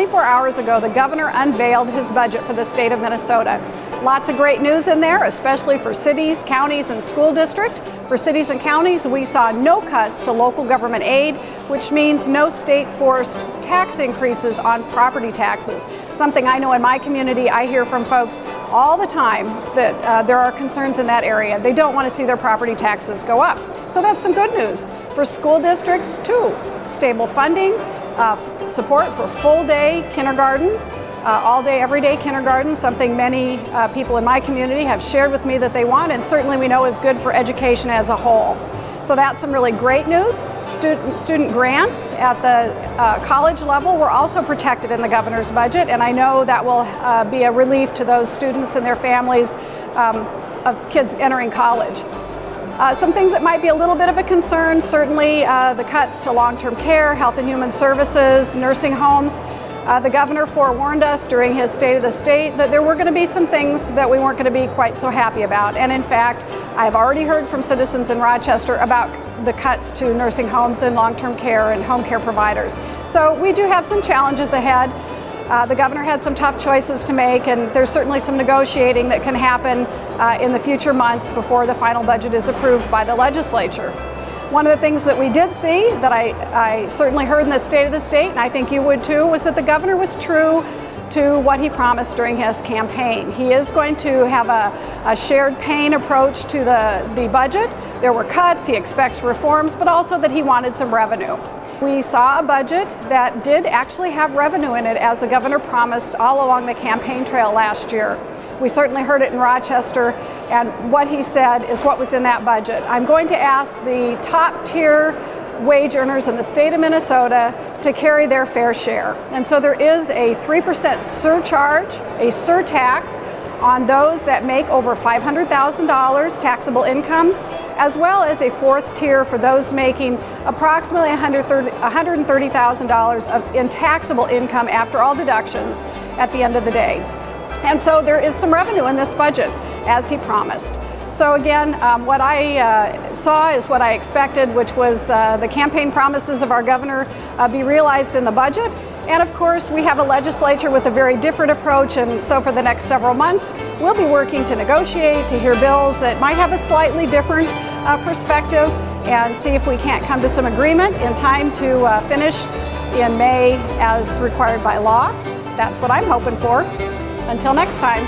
24 hours ago, the governor unveiled his budget for the state of Minnesota. Lots of great news in there, especially for cities, counties, and school district. For cities and counties, we saw no cuts to local government aid, which means no state-forced tax increases on property taxes. Something I know in my community, I hear from folks all the time that there are concerns in that area. They don't want to see their property taxes go up. So that's some good news. For school districts, too, stable funding, support for full-day kindergarten, all-day, everyday kindergarten, something many people in my community have shared with me that they want, and certainly we know is good for education as a whole. So that's some really great news. Student grants at the college level were also protected in the governor's budget, and I know that will be a relief to those students and their families of kids entering college. Some things that might be a little bit of a concern, certainly the cuts to long-term care, health and human services, nursing homes. The governor forewarned us during his State of the State that there were going to be some things that we weren't going to be quite so happy about. And in fact, I've already heard from citizens in Rochester about the cuts to nursing homes and long-term care and home care providers. So we do have some challenges ahead. The governor had some tough choices to make, and there's certainly some negotiating that can happen in the future months before the final budget is approved by the legislature. One of the things that we did see that I certainly heard in the State of the State, and I think you would too, was that the governor was true to what he promised during his campaign. He is going to have a shared pain approach to the budget. There were cuts, he expects reforms, but also that he wanted some revenue. We saw a budget that did actually have revenue in it, as the governor promised all along the campaign trail last year. We certainly heard it in Rochester, and what he said is what was in that budget. I'm going to ask the top tier wage earners in the state of Minnesota to carry their fair share. And so there is a 3% surcharge, a surtax, on those that make over $500,000 taxable income, as well as a fourth tier for those making approximately $130,000 in taxable income after all deductions at the end of the day. And so there is some revenue in this budget, as he promised. So again, what I saw is what I expected, which was the campaign promises of our governor be realized in the budget. And of course, we have a legislature with a very different approach, and so for the next several months, we'll be working to negotiate, to hear bills that might have a slightly different perspective, and see if we can't come to some agreement in time to finish in May as required by law. That's what I'm hoping for. Until next time.